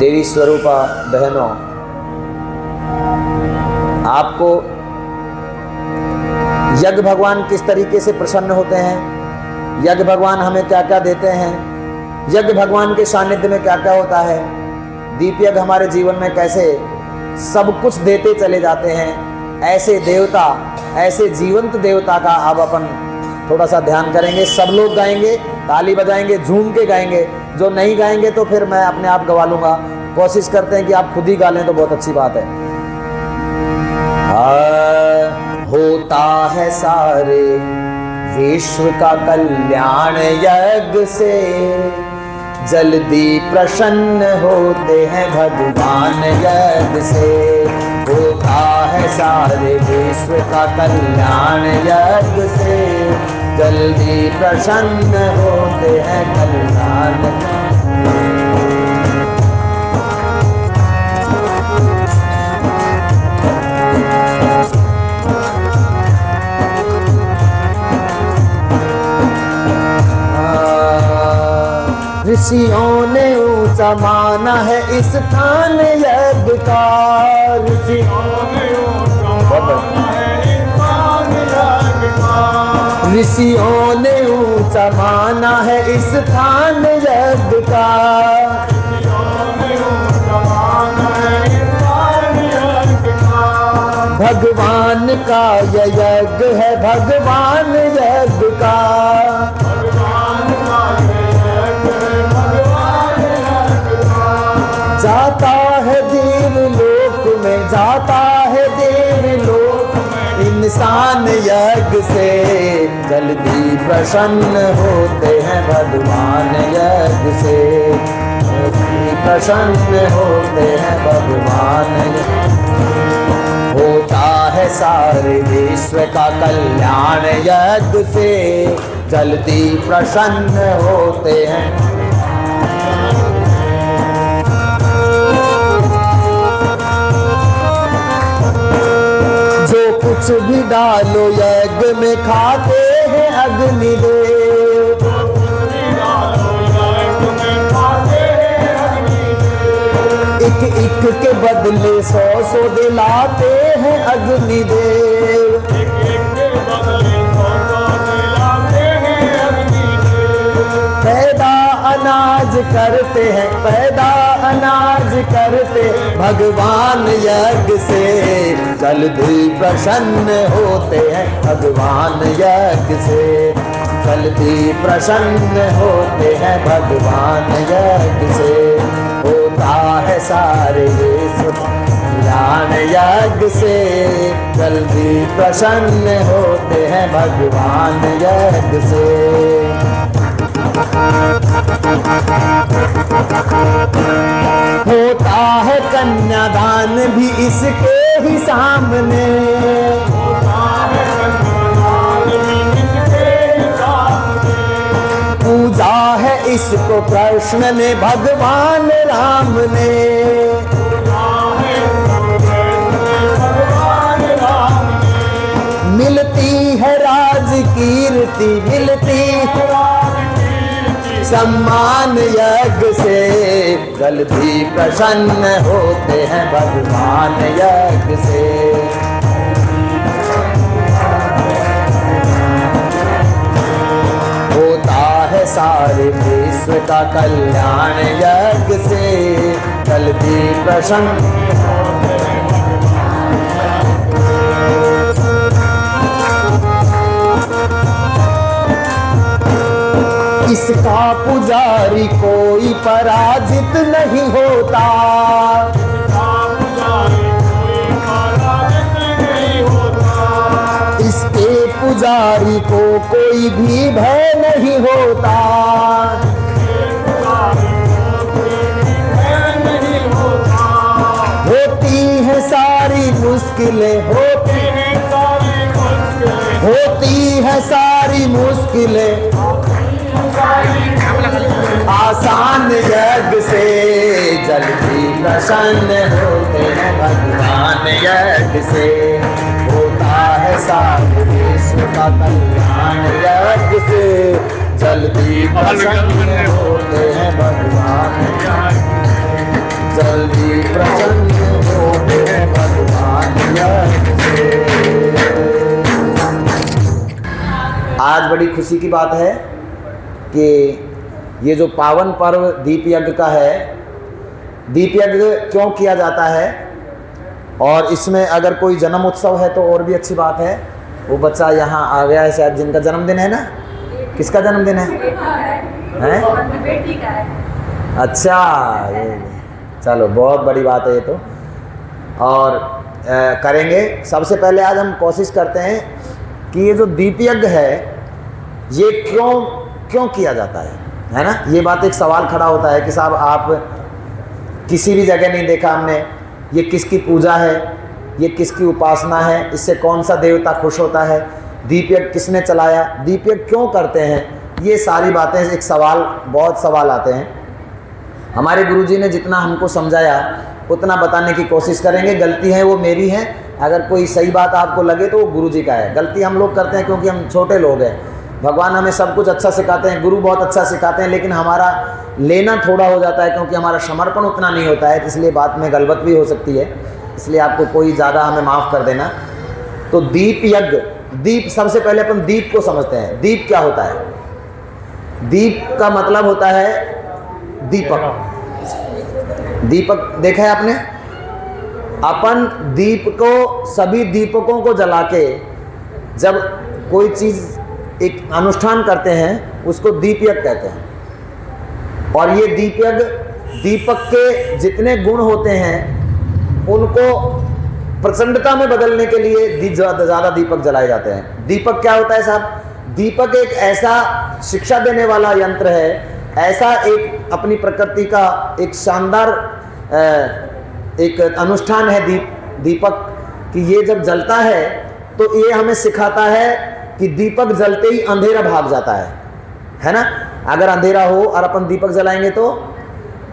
देवी स्वरूपा बहनों, आपको यज्ञ भगवान किस तरीके से प्रसन्न होते हैं, यज्ञ भगवान हमें क्या क्या देते हैं, यज्ञ भगवान के सानिध्य में क्या क्या होता है, दीप यज्ञ हमारे जीवन में कैसे सब कुछ देते चले जाते हैं, ऐसे देवता, ऐसे जीवंत देवता का अब अपन थोड़ा सा ध्यान करेंगे। सब लोग गाएंगे, ताली बजाएंगे, झूम के गाएंगे। जो नहीं गाएंगे तो फिर मैं अपने आप गवा लूंगा। कोशिश करते हैं कि आप खुद ही गा लें तो बहुत अच्छी बात है। होता है सारे विश्व का कल्याण यज्ञ से, जल्दी प्रसन्न होते हैं भगवान यज्ञ से। होता है सारे विश्व का कल्याण यज्ञ से, जल्दी प्रसन्न होते हैं कल्याण। ऋषियों ने ऊंचा माना है इस स्थान यज्ञ का, ऋषियों ने ऊंचा माना है इस स्थान यज्ञ का, ऋषियों ने ऊंचा माना है इस स्थान यज्ञ का, ऋषियों ने ऊंचा माना है इस स्थान यज्ञ का। भगवान का यह यज्ञ है, भगवान यज्ञ का, जाता है देवलोक में, जाता है देवलोक में इंसान यज्ञ से, जल्दी प्रसन्न होते हैं भगवान यज्ञ से, जल्दी प्रसन्न होते हैं भगवान। होता है सारे विश्व का कल्याण यज्ञ से, जल्दी प्रसन्न होते हैं। कुछ भी डालो यज्ञ में खाते हैं अग्निदेव, एक एक के बदले 100 दिलाते हैं अग्निदेव। पैदा अनाज करते हैं, पैदा अनाज करते भगवान यज्ञ से, जल्दी प्रसन्न होते हैं भगवान यज्ञ से, जल्दी प्रसन्न होते हैं भगवान यज्ञ से। होता है सारे विश्व कल्याण यज्ञ से, जल्दी प्रसन्न होते हैं भगवान यज्ञ से। होता है कन्यादान भी इसके ही सामने, पूजा है इसको कृष्ण ने भगवान राम ने, मिलती है राज कीर्ति, मिलती है सम्मान यज्ञ से, जल्दी प्रसन्न होते हैं भगवान यज्ञ से। होता है सारे विश्व का कल्याण यज्ञ से, जल्दी प्रसन्न होते हैं। इसका पुजारी कोई पराजित नहीं होता, इसके पुजारी को कोई भी भय नहीं होता। होती है सारी मुश्किलें, होती है सारी मुश्किलें आसान यज्ञ से, जल्दी प्रसन्न होते हैं भगवान यज्ञ से। होता है सारे विश्व का कल्याण यज्ञ से, जल्दी प्रसन्न होते हैं भगवान। बड़ी खुशी की बात है कि ये जो पावन पर्व दीप यज्ञ का है, दीप यज्ञ क्यों किया जाता है, और इसमें अगर कोई जन्म उत्सव है तो और भी अच्छी बात है। वो बच्चा यहाँ आ गया है शायद, जिनका जन्मदिन है ना। किसका जन्मदिन है? बेटी का है। अच्छा, ये चलो बहुत बड़ी बात है ये तो। और करेंगे। सबसे पहले आज हम कोशिश करते हैं कि ये जो दीप यज्ञ है ये क्यों किया जाता है ना। ये बात एक सवाल खड़ा होता है कि साहब आप किसी भी जगह नहीं देखा हमने, ये किसकी पूजा है, ये किसकी उपासना है, इससे कौन सा देवता खुश होता है, दीप यज्ञ किसने चलाया, दीप यज्ञ क्यों करते हैं, ये सारी बातें एक सवाल, बहुत सवाल आते हैं। हमारे गुरुजी ने जितना हमको समझाया उतना बताने की कोशिश करेंगे। गलती है वो मेरी है, अगर कोई सही बात आपको लगे तो वो गुरुजी का है। गलती हम लोग करते हैं क्योंकि हम छोटे लोग हैं। भगवान हमें सब कुछ अच्छा सिखाते हैं, गुरु बहुत अच्छा सिखाते हैं, लेकिन हमारा लेना थोड़ा हो जाता है क्योंकि हमारा समर्पण उतना नहीं होता है, इसलिए बात में गलबत भी हो सकती है। इसलिए आपको कोई ज़्यादा हमें माफ़ कर देना। तो दीप यज्ञ, दीप, सबसे पहले अपन दीप को समझते हैं। दीप क्या होता है? दीप का मतलब होता है दीपक। दीपक देखा है आपने? अपन दीप को, सभी दीपकों को जला के जब कोई चीज़ एक अनुष्ठान करते हैं उसको दीप यज्ञ कहते हैं। और ये दीप यज्ञ, दीपक के जितने गुण होते हैं उनको प्रचंडता में बदलने के लिए ज़्यादा दीपक जलाए जाते हैं। दीपक क्या होता है साहब? दीपक एक ऐसा शिक्षा देने वाला यंत्र है, ऐसा एक अपनी प्रकृति का एक शानदार एक अनुष्ठान है दीपक, कि ये जब जलता है तो ये हमें सिखाता है कि दीपक जलते ही अंधेरा भाग जाता है ना। अगर अंधेरा हो और अपन दीपक जलाएंगे तो,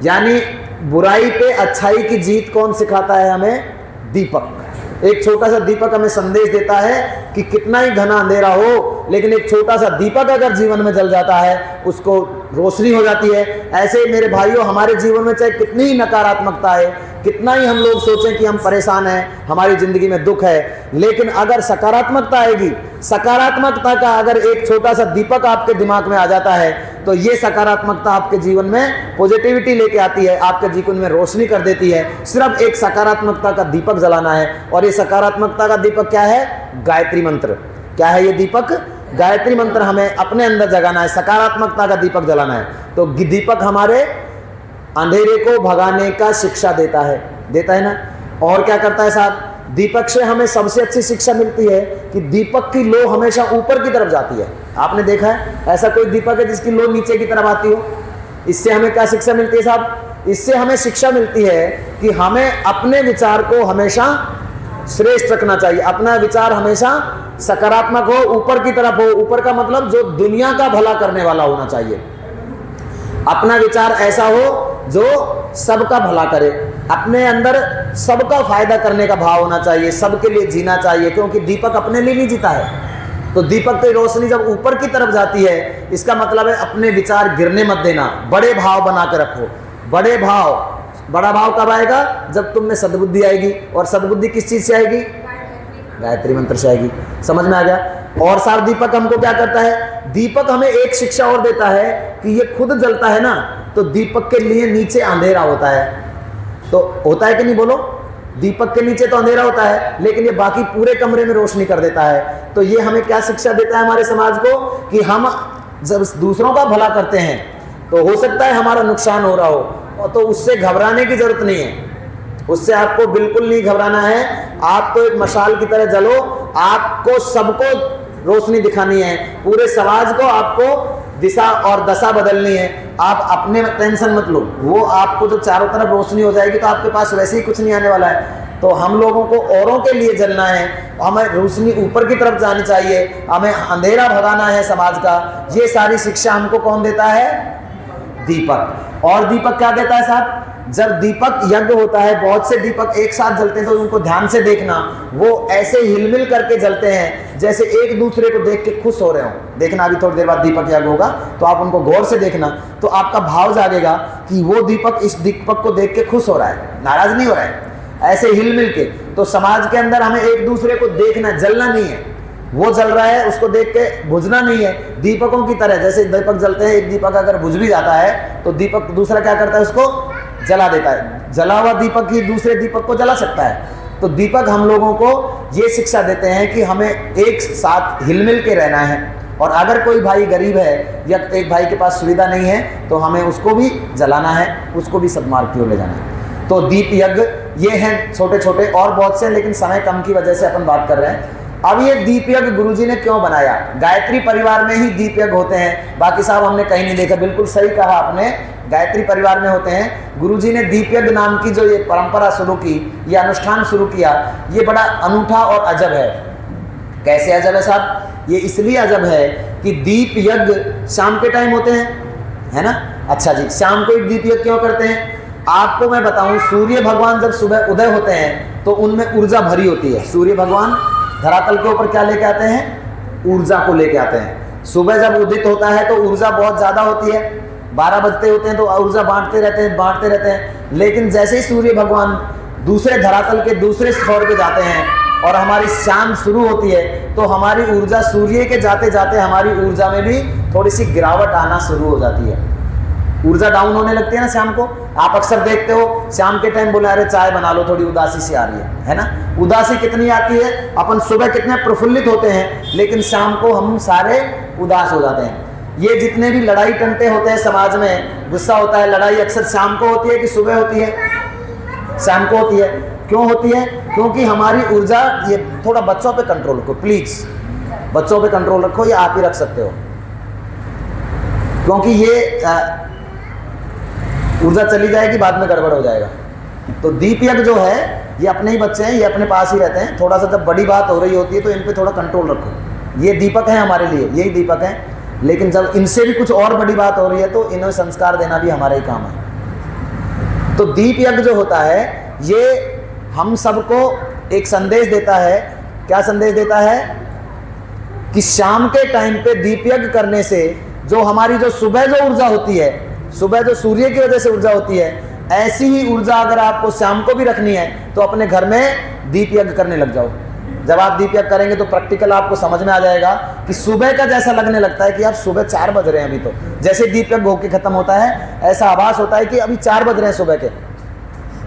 यानी बुराई पे अच्छाई की जीत कौन सिखाता है हमें? दीपक। एक छोटा सा दीपक हमें संदेश देता है कि कितना ही घना अंधेरा हो, लेकिन एक छोटा सा दीपक अगर जीवन में जल जाता है उसको रोशनी हो जाती है। ऐसे मेरे भाइयों, हमारे जीवन में चाहे कितनी ही नकारात्मकता है, कितना ही हम लोग सोचें कि हम परेशान हैं, हमारी जिंदगी में दुख है, लेकिन अगर सकारात्मकता आएगी, सकारात्मकता का अगर एक छोटा सा दीपक आपके दिमाग में आ जाता है तो ये सकारात्मकता आपके जीवन में पॉजिटिविटी लेके आती है, आपके जीवन में रोशनी कर देती है। सिर्फ एक सकारात्मकता का दीपक जलाना है। और ये सकारात्मकता का दीपक क्या है? गायत्री मंत्र। क्या है ये दीपक? गायत्री मंत्र हमें अपने अंदर जगाना है, सकारात्मकता का दीपक जलाना है। तो दीपक हमारे अंधेरे को भगाने का शिक्षा देता है ना। और क्या करता है साहब? दीपक से हमें सबसे अच्छी शिक्षा मिलती है कि दीपक की लो हमेशा ऊपर की तरफ जाती है। आपने देखा है ऐसा कोई दीपक है जिसकी लो नीचे की तरफ आती हो? इससे हमें क्या शिक्षा मिलती है साहब? इससे हमें शिक्षा मिलती है कि हमें अपने विचार को हमेशा श्रेष्ठ रखना चाहिए। अपना विचार हमेशा सकारात्मक हो, ऊपर की तरफ हो। ऊपर का मतलब जो दुनिया का भला करने वाला होना चाहिए। अपना विचार ऐसा हो जो सबका भला करे, अपने अंदर सबका फायदा करने का भाव होना चाहिए, सबके लिए जीना चाहिए, क्योंकि दीपक अपने लिए नहीं जीता है। तो दीपक की रोशनी जब ऊपर की तरफ जाती है, इसका मतलब है अपने विचार गिरने मत देना, बड़े भाव बना के रखो। बड़े भाव, बड़ा भाव कब आएगा? जब तुम में सद्बुद्धि आएगी। और सद्बुद्धि किस चीज से आएगी? गायत्री मंत्र से आएगी। समझ में आ गया? और सार दीपक हमको क्या करता है? दीपक हमें एक शिक्षा और देता है कि ये खुद जलता है ना, तो दीपक के लिए नीचे अंधेरा होता है। तो होता है कि नहीं बोलो? दीपक के नीचे तो अंधेरा होता है, लेकिन ये बाकी पूरे कमरे में रोशनी कर देता है। तो ये हमें क्या शिक्षा देता है हमारे समाज को? कि हम जब दूसरों का भला करते हैं तो हो सकता है हमारा नुकसान हो रहा हो, तो उससे घबराने की जरूरत नहीं है। उससे आपको बिल्कुल नहीं घबराना है। आप तो एक मशाल की तरह जलो, आपको सबको रोशनी दिखानी है, पूरे समाज को आपको दिशा और दशा बदलनी है। आप अपने टेंशन मत लो, वो आपको जो चारों तरफ रोशनी हो जाएगी तो आपके पास वैसे ही कुछ नहीं आने वाला है। तो हम लोगों को औरों के लिए जलना है, हमें रोशनी ऊपर की तरफ जानी चाहिए, हमें अंधेरा भगाना है समाज का। ये सारी शिक्षा हमको कौन देता है? दीपक। और दीपक क्या देता है साहब? जब दीपक यज्ञ होता है, बहुत से दीपक एक साथ जलते हैं, तो उनको ध्यान से देखना, वो ऐसे हिलमिल करके जलते हैं जैसे एक दूसरे को देख के खुश हो रहे हो। देखना अभी थोड़ी देर बाद दीपक यज्ञ होगा, तो आप उनको गौर से देखना, तो आपका भाव जागेगा कि वो दीपक इस दीपक को देख के खुश हो रहा है, नाराज नहीं हो रहा है, ऐसे हिलमिल के। तो समाज के अंदर हमें एक दूसरे को देखना, जलना नहीं है। वो जल रहा है, उसको देख के बुझना नहीं है। दीपकों की तरह, जैसे दीपक जलते हैं, एक दीपक अगर बुझ भी जाता है तो दीपक दूसरा क्या करता है, उसको जला देता है। जला हुआ दीपक ही दूसरे दीपक को जला सकता है। तो दीपक हम लोगों को ये शिक्षा देते हैं कि हमें एक साथ हिलमिल के रहना है, और अगर कोई भाई गरीब है या एक भाई के पास सुविधा नहीं है तो हमें उसको भी जलाना है, उसको भी सद्मार्ग की ओर ले जाना है। तो दीप यज्ञ ये हैं छोटे छोटे, और बहुत से, लेकिन समय कम की वजह से अपन बात कर रहे हैं। अब ये दीप यज्ञ गुरुजी ने क्यों बनाया? गायत्री परिवार में ही दीप यज्ञ होते हैं, बाकी साहब हमने कहीं नहीं देखा। बिल्कुल सही कहा आपने, गायत्री परिवार में होते हैं। गुरुजी ने दीप यज्ञ नाम की जो ये परंपरा शुरू की, ये अनुष्ठान शुरू किया, ये बड़ा अनूठा और अजब है। कैसे अजब है साहब? ये इसलिए अजब है कि दीप यज्ञ शाम के टाइम होते हैं, है ना। अच्छा जी, शाम को एक दीप यज्ञ क्यों करते हैं? आपको मैं बताऊं, सूर्य भगवान जब सुबह उदय होते हैं तो उनमें ऊर्जा भरी होती है। सूर्य भगवान धरातल के ऊपर क्या लेके आते हैं? ऊर्जा को लेके आते हैं। सुबह जब उदित होता है तो ऊर्जा बहुत ज़्यादा होती है, 12 बजते होते हैं तो ऊर्जा बांटते रहते हैं। लेकिन जैसे ही सूर्य भगवान दूसरे धरातल के दूसरे छोर पे जाते हैं और हमारी शाम शुरू होती है, तो हमारी ऊर्जा सूर्य के जाते जाते हमारी ऊर्जा में भी थोड़ी सी गिरावट आना शुरू हो जाती है। ऊर्जा डाउन होने लगती है ना शाम को। आप अक्सर देखते हो शाम के टाइम बोला, अरे चाय बना लो, थोड़ी उदासी सी आ रही है ना। उदासी कितनी आती है? अपन सुबह कितने प्रफुल्लित होते हैं, लेकिन शाम को हम सारे उदास हो जाते हैं। ये जितने भी लड़ाई टंटे होते हैं समाज में, गुस्सा होता है, लड़ाई अक्सर शाम को होती है कि सुबह होती है? शाम को होती है। क्यों होती है? क्योंकि हमारी ऊर्जा, ये थोड़ा बच्चों पे कंट्रोल रखो प्लीज, बच्चों पे कंट्रोल रखो, ये आप ही रख सकते हो, क्योंकि ये ऊर्जा चली जाएगी, बाद में गड़बड़ हो जाएगा। तो दीप यज्ञ जो है ये अपने ही बच्चे हैं, ये अपने पास ही रहते हैं। थोड़ा सा जब बड़ी बात हो रही होती है तो इन पे थोड़ा कंट्रोल रखो। ये दीपक हैं हमारे लिए, यही दीपक हैं, लेकिन जब इनसे भी कुछ और बड़ी बात हो रही है तो इन्हें संस्कार देना भी हमारा ही काम है। तो दीप यज्ञ जो होता है ये हम सबको एक संदेश देता है। क्या संदेश देता है? कि शाम के टाइम पे दीप यज्ञ करने से जो हमारी जो सुबह जो ऊर्जा होती है, सुबह जो सूर्य की वजह से ऊर्जा होती है, ऐसी ही ऊर्जा अगर आपको शाम को भी रखनी है तो अपने घर में दीप यज्ञ करने लग जाओ। जब आप दीप यज्ञ करेंगे तो प्रैक्टिकल आपको समझ में आ जाएगा कि सुबह का जैसा लगने लगता है कि यार सुबह 4 बज रहे हैं अभी। तो जैसे दीप यज्ञ होके खत्म होता है, ऐसा आभास होता है कि अभी 4 बज रहे हैं सुबह के।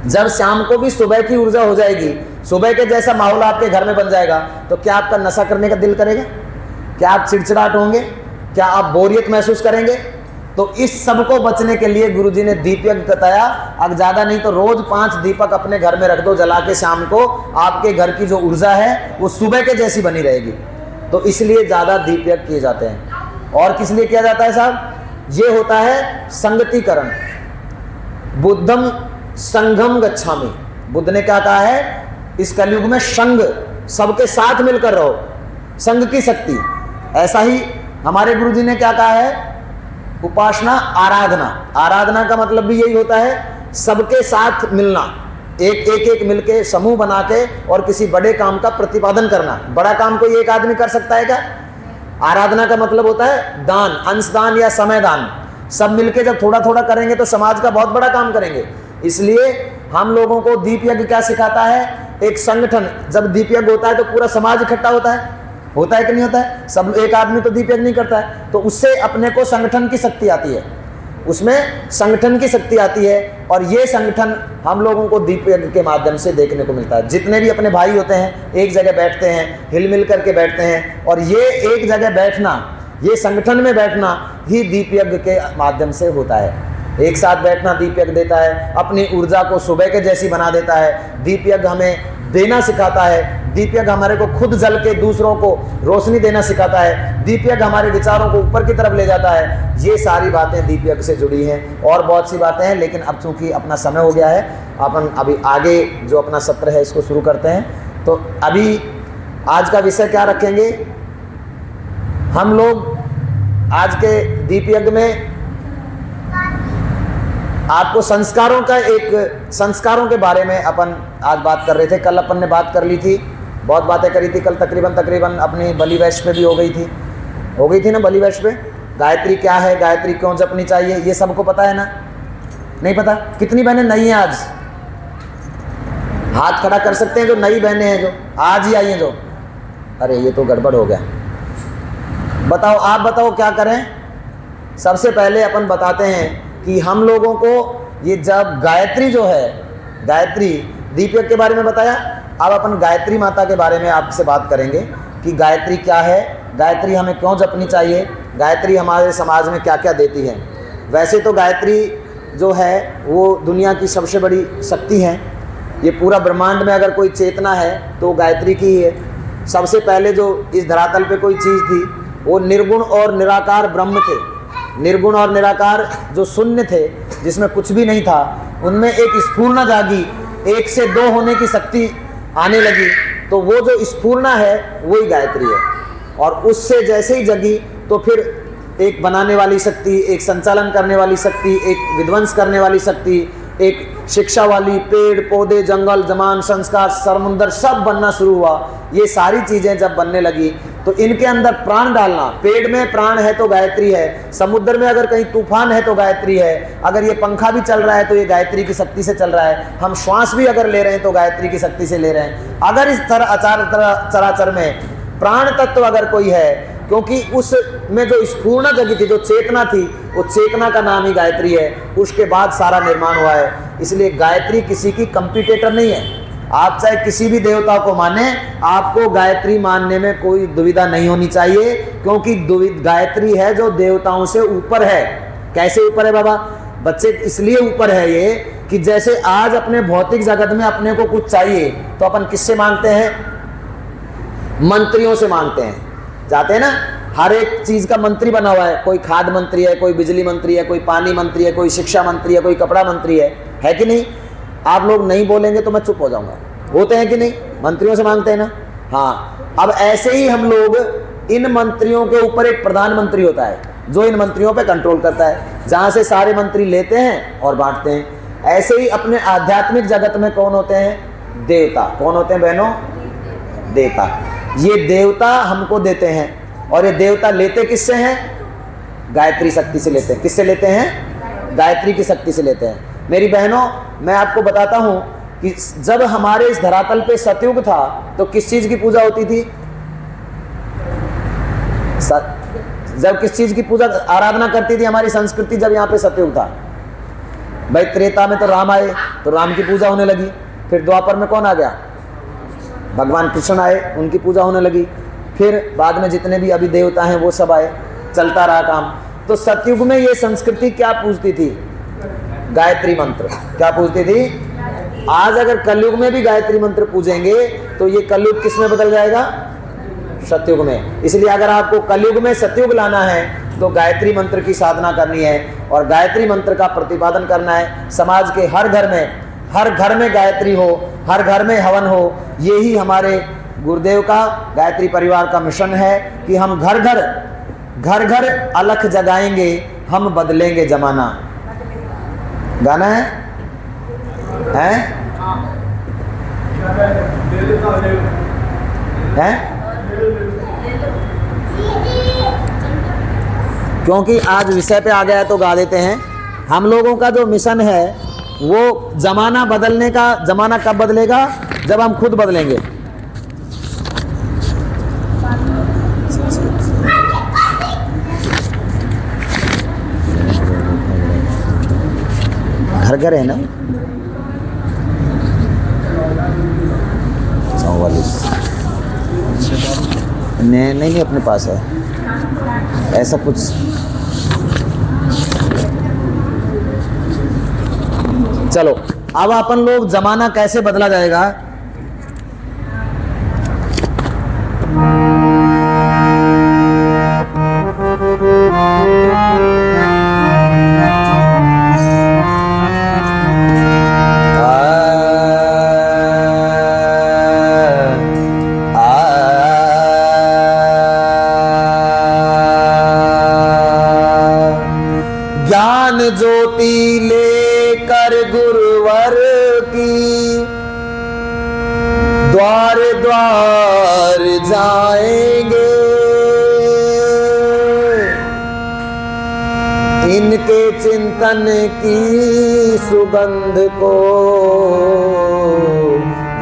जब शाम को भी सुबह की ऊर्जा हो जाएगी, सुबह के जैसा माहौल आपके घर में बन जाएगा, तो क्या आपका नशा करने का दिल करेगा? क्या आप चिड़चिड़ाट होंगे? क्या आप बोरियत महसूस करेंगे? तो इस सब को बचने के लिए गुरुजी ने दीप यज्ञ बताया। अब ज्यादा नहीं तो रोज 5 दीपक अपने घर में रख दो जला के, शाम को आपके घर की जो ऊर्जा है वो सुबह के जैसी बनी रहेगी। तो इसलिए ज्यादा दीप यज्ञ किए जाते हैं। और किस लिए किया जाता है साहब? ये होता है संगतिकरण। बुद्धम संघम गच्छामि। बुद्ध ने क्या कहा है? इस कलयुग में संघ, सबके साथ मिलकर रहो, संघ की शक्ति। ऐसा ही हमारे गुरुजी ने क्या कहा है? उपासना, आराधना। आराधना का मतलब भी यही होता है, सबके साथ मिलना, एक मिलके समूह बना के और किसी बड़े काम का प्रतिपादन करना। बड़ा काम कोई एक आदमी कर सकता है क्या? आराधना का मतलब होता है दान, अंशदान या समय दान। सब मिलके जब थोड़ा थोड़ा करेंगे तो समाज का बहुत बड़ा काम करेंगे। इसलिए हम लोगों को दीप यज्ञ क्या सिखाता है? एक संगठन। जब दीप यज्ञ होता है तो पूरा समाज इकट्ठा होता है कि नहीं होता है? सब, एक आदमी तो दीप यज्ञ नहीं करता है, तो उससे अपने को संगठन की शक्ति आती है, उसमें संगठन की शक्ति आती है। और ये संगठन हम लोगों को दीप यज्ञ के माध्यम से देखने को मिलता है। जितने भी अपने भाई होते हैं एक जगह बैठते हैं, हिल मिल करके बैठते हैं, और ये एक जगह बैठना, ये संगठन में बैठना ही दीप यज्ञ के माध्यम से होता है। एक साथ बैठना दीप यज्ञ देता है, अपनी ऊर्जा को सुबह के जैसी बना देता है। दीप यज्ञ हमें देना सिखाता है। दीप यज्ञ हमारे को खुद जल के दूसरों को रोशनी देना सिखाता है। दीप यज्ञ हमारे विचारों को ऊपर की तरफ ले जाता है। ये सारी बातें दीप यज्ञ से जुड़ी हैं, और बहुत सी बातें हैं, लेकिन अब चूंकि अपना समय हो गया है, अपन अभी आगे जो अपना सत्र है इसको शुरू करते हैं। तो अभी आज का विषय क्या रखेंगे हम लोग? आज के दीप यज्ञ में आपको संस्कारों का, एक संस्कारों के बारे में अपन आज बात कर रहे थे। कल अपन ने बात कर ली थी, बहुत बातें करी थी कल। तकरीबन अपनी बलि वैश पे भी हो गई थी ना बलि वैश पे। गायत्री क्या है, गायत्री क्यों जपनी चाहिए, ये सबको पता है ना? नहीं पता? कितनी बहनें नई हैं आज? हाथ खड़ा कर सकते हैं जो नई बहनें हैं, जो आज ही आई हैं जो। अरे ये तो गड़बड़ हो गया। बताओ, आप बताओ क्या करें। सबसे पहले अपन बताते हैं कि हम लोगों को ये जब गायत्री जो है, गायत्री दीपक के बारे में बताया, अब अपन गायत्री माता के बारे में आपसे बात करेंगे कि गायत्री क्या है, गायत्री हमें क्यों जपनी चाहिए, गायत्री हमारे समाज में क्या क्या देती है। वैसे तो गायत्री जो है वो दुनिया की सबसे बड़ी शक्ति है। ये पूरा ब्रह्मांड में अगर कोई चेतना है तो गायत्री की ही है। सबसे पहले जो इस धरातल पे कोई चीज़ थी वो निर्गुण और निराकार ब्रह्म थे। निर्गुण और निराकार जो शून्य थे, जिसमें कुछ भी नहीं था, उनमें एक स्फूर्णा जागी, एक से दो होने की शक्ति आने लगी। तो वो जो स्फूर्णा है वही गायत्री है। और उससे जैसे ही जगी तो फिर एक बनाने वाली शक्ति, एक संचालन करने वाली शक्ति, एक विध्वंस करने वाली शक्ति, एक शिक्षा वाली, पेड़ पौधे, जंगल, जमान, संस्कार, समुंदर सब बनना शुरू हुआ। ये सारी चीज़ें जब बनने लगी तो इनके अंदर प्राण डालना, पेड़ में प्राण है तो गायत्री है, समुद्र में अगर कहीं तूफान है तो गायत्री है, अगर ये पंखा भी चल रहा है तो ये गायत्री की शक्ति से चल रहा है, हम श्वास भी अगर ले रहे हैं तो गायत्री की शक्ति से ले रहे हैं। अगर इस तरह चराचर में प्राण तत्व अगर कोई है, क्योंकि उसमें जो स्फूर्णा जगी थी, जो चेतना थी, वो चेतना का नाम ही गायत्री है। उसके बाद सारा निर्माण हुआ है। इसलिए गायत्री किसी की कंपटीटर नहीं है। आप चाहे किसी भी देवता को माने, आपको गायत्री मानने में कोई दुविधा नहीं होनी चाहिए, क्योंकि गायत्री है जो देवताओं से ऊपर है। कैसे ऊपर है बाबा? बच्चे इसलिए ऊपर है ये कि जैसे आज अपने भौतिक जगत में अपने को कुछ चाहिए तो अपन किससे मांगते हैं? मंत्रियों से मांगते हैं। जाते हैं ना, हर एक चीज का मंत्री बना हुआ है। कोई खाद मंत्री है, कोई बिजली मंत्री है, कोई पानी मंत्री है, कोई शिक्षा मंत्री है, कोई कपड़ा मंत्री है कि नहीं? आप लोग नहीं बोलेंगे तो मैं चुप हो जाऊंगा। होते हैं कि नहीं? मंत्रियों से मांगते हैं ना। हाँ, अब ऐसे ही हम लोग, इन मंत्रियों के ऊपर एक प्रधानमंत्री होता है जो इन मंत्रियों पे कंट्रोल करता है, जहां से सारे मंत्री लेते हैं और बांटते हैं। ऐसे ही अपने आध्यात्मिक जगत में कौन होते हैं? देवता। कौन होते हैं बहनों? देवता। ये देवता हमको देते हैं, और ये देवता लेते किससे हैं? गायत्री शक्ति से लेते हैं। किससे लेते हैं? गायत्री की शक्ति से लेते हैं। मेरी बहनों, मैं आपको बताता हूं कि जब हमारे इस धरातल पे सतयुग था तो किस चीज की पूजा होती थी? जब किस चीज की पूजा आराधना करती थी हमारी संस्कृति? जब यहाँ पे सतयुग था। भाई त्रेता में तो राम आए तो राम की पूजा होने लगी। फिर द्वापर में कौन आ गया? भगवान कृष्ण आए, उनकी पूजा होने लगी। फिर बाद में जितने भी अभी देवता हैं वो सब आए, चलता रहा काम। तो सतयुग में ये संस्कृति क्या पूजती थी? गायत्री मंत्र। क्या पूजती थी? आज अगर कलयुग में भी गायत्री मंत्र पूजेंगे तो ये कलयुग किस में बदल जाएगा? सतयुग में। इसलिए अगर आपको कलयुग में सतयुग लाना है तो गायत्री मंत्र की साधना करनी है और गायत्री मंत्र का प्रतिपादन करना है। समाज के हर घर में गायत्री हो, हर घर में हवन हो। यही हमारे गुरुदेव का, गायत्री परिवार का मिशन है कि हम घर घर अलख जगाएंगे, हम बदलेंगे जमाना। गाना है? क्योंकि आज विषय पे आ गया है तो गा देते हैं। हम लोगों का जो मिशन है वो जमाना बदलने का। जमाना कब बदलेगा? जब हम खुद बदलेंगे। घर है ना? 44 नहीं अपने पास है ऐसा कुछ। चलो, अब अपन लोग जमाना कैसे बदला जाएगा। ज्ञान ज्योति लेकर गुरुवर की द्वार द्वार जाएंगे। इनके चिंतन की सुगंध को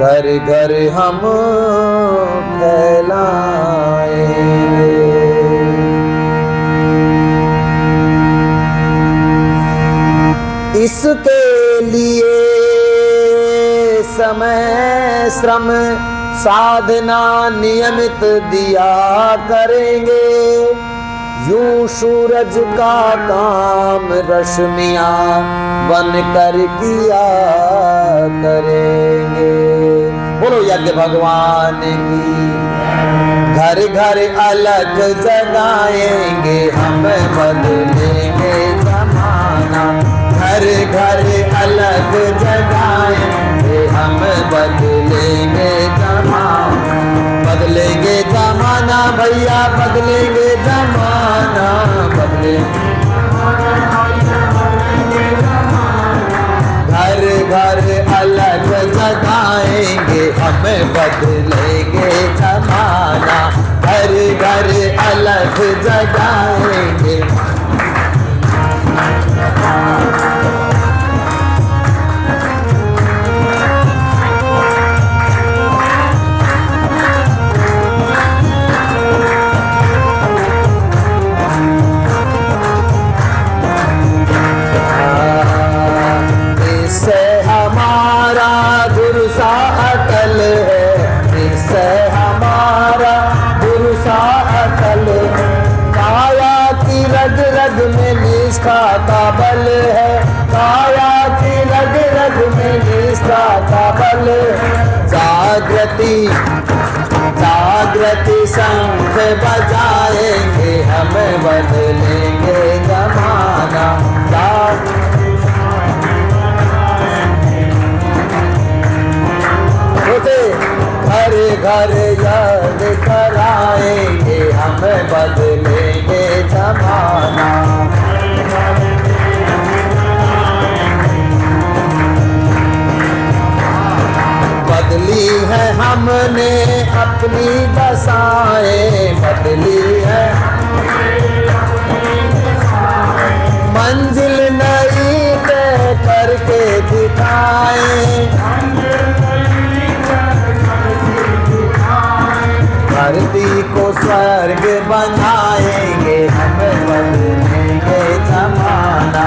घर घर हम फैलाएंगे। इसके लिए समय श्रम साधना नियमित दिया करेंगे। यूं सूरज का काम रश्मियां बनकर किया करेंगे। बोलो यज्ञ भगवान की। घर घर अलग जगाएंगे हम, बदलेंगे जमाना। घर घर अलग जगाएंगे हम, बदलेंगे जमाना। बदलेंगे जमाना भैया, बदलेंगे जमाना, बदलेंगे। घर घर अलग जगाएंगे हम, बदलेंगे जमाना। घर घर अलग जगाएंगे। निष्ठा का बल है, काया की रग रग में निष्ठा का बल। जागृति जागृति शंख बजाएंगे हम, बदलेंगे जमाना। घर घर याद कराएंगे हम, बदलेंगे जमाना। बदली है हमने अपनी दशाएं, बदली है मंजिल नई तय करके दिखाएं। धरती को स्वर्ग बनाएंगे हम, बदलेंगे जमाना।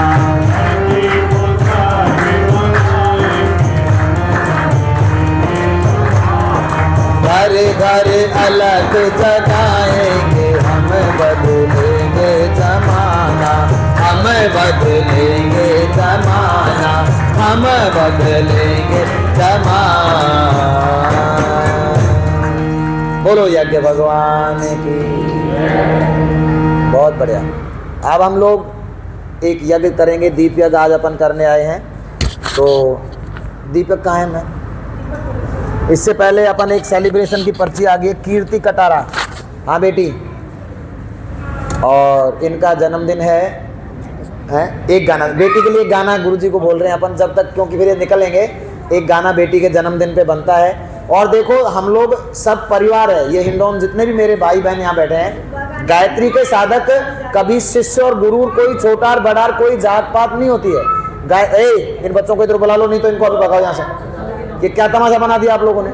घर घर अलग जगाएंगे हम, बदलेंगे जमाना। हम बदलेंगे जमाना, हम बदलेंगे जमाना। बोलो यज्ञ भगवान की। बहुत बढ़िया। अब हम लोग एक यज्ञ करेंगे, दीप यज्ञ आज अपन करने आए हैं। तो दीपक कहाँ है? मैं इससे पहले अपन एक सेलिब्रेशन की पर्ची आ गई है, कीर्ति कटारा। हाँ बेटी, और इनका जन्मदिन है एक गाना बेटी के लिए, एक गाना गुरुजी को बोल रहे हैं अपन जब तक, क्योंकि फिर ये निकलेंगे। एक गाना बेटी के जन्मदिन पे बनता है। और देखो हम लोग सब परिवार है, ये हिंडौन जितने भी मेरे भाई बहन यहाँ बैठे हैं, गायत्री के साधक कभी शिष्य और गुरु कोई छोटा और बड़ा कोई जात पात नहीं होती है। इन बच्चों को इधर बुला लो, नहीं तो इनको अभी भगाओ यहाँ से। ये क्या तमाशा बना दिया आप लोगों ने?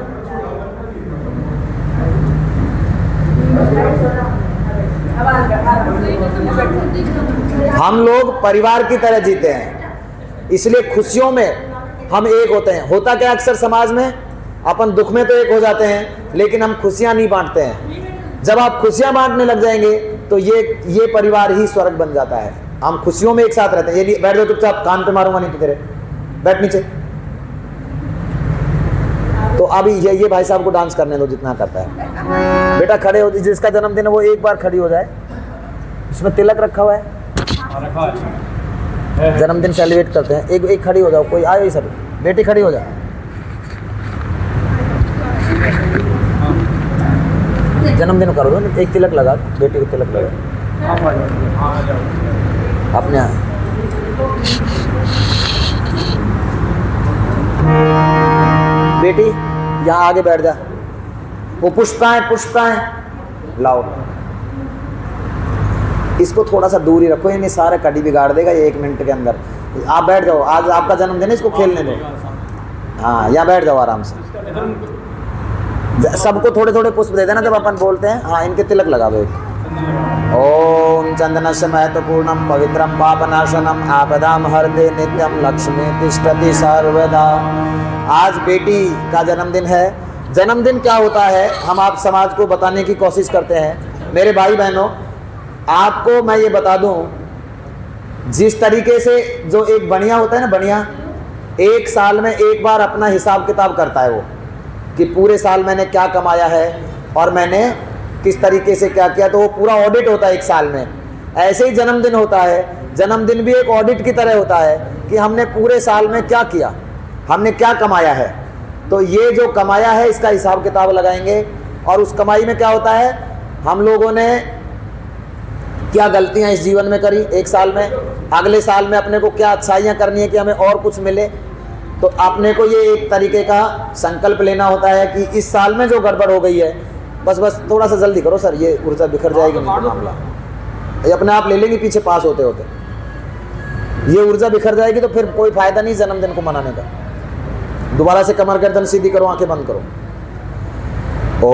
हम लोग परिवार की तरह जीते हैं, इसलिए खुशियों में हम एक होते हैं। होता क्या अक्सर समाज में, अपन दुख में तो एक हो जाते हैं, लेकिन हम खुशियां नहीं बांटते हैं। जब आप खुशियां बांटने लग जाएंगे तो ये परिवार ही स्वर्ग बन जाता है। हम खुशियों में एक साथ रहते हैं। ये नहीं बैठ जाओ चुपचाप, कान पे मारूंगा नहीं तो तेरे, बैठ नीचे। तो अभी ये भाई साहब को डांस करने दो जितना करता है। बेटा खड़े हो, जिसका जन्मदिन है वो एक बार खड़ी हो जाए। इसमें तिलक रखा हुआ है, जन्मदिन सेलिब्रेट करते हैं। एक खड़ी हो जाओ, कोई आए सब। बेटी खड़ी हो जाओ। जन्मदिन करो, एक तिलक लगा, बेटी को तिलक लगा अपने यहाँ। बेटी यहाँ आगे बैठ जा। वो पुष्पाएं लाओ। इसको थोड़ा सा दूर ही रखो, ये नहीं सारा कड़ी बिगाड़ देगा ये 1 मिनट के अंदर। आप बैठ जाओ, आज आपका जन्मदिन है, इसको खेलने दो। हाँ, यहाँ बैठ जाओ आराम से। सबको थोड़े थोड़े पुष्प दे देना जब अपन बोलते हैं। हाँ, इनके तिलक लगा दो एक। ओम चंदनस्य महत्वपूर्णम पवित्रम पापनाशनम आपदाम हरते नित्यम लक्ष्मी तिष्ठति सर्वदा। आज बेटी का जन्मदिन है। जन्मदिन क्या होता है हम आप समाज को बताने की कोशिश करते हैं। मेरे भाई बहनों, आपको मैं ये बता दूं, जिस तरीके से जो एक बढ़िया होता है ना, बढ़िया, एक साल में एक बार अपना हिसाब किताब करता है वो, कि पूरे साल मैंने क्या कमाया है और मैंने किस तरीके से क्या किया, तो वो पूरा ऑडिट होता है एक साल में। ऐसे ही जन्मदिन होता है। जन्मदिन भी एक ऑडिट की तरह होता है कि हमने पूरे साल में क्या किया, हमने क्या कमाया है। तो ये जो कमाया है इसका हिसाब किताब लगाएंगे, और उस कमाई में क्या होता है, हम लोगों ने क्या गलतियां इस जीवन में करी एक साल में, अगले साल में अपने को क्या अच्छाइयाँ करनी है कि हमें और कुछ मिले। तो आपने को ये एक तरीके का संकल्प लेना होता है कि इस साल में जो गड़बड़ हो गई है, बस थोड़ा सा जल्दी करो सर, ये ऊर्जा बिखर जाएगी, नहीं तो मामला ये अपने आप ले लेंगे पीछे पास होते होते। ये ऊर्जा बिखर जाएगी तो फिर कोई फायदा नहीं जन्मदिन को मनाने का। दोबारा से कमर गर्दन सीधी करो, आंखें बंद करो। ओ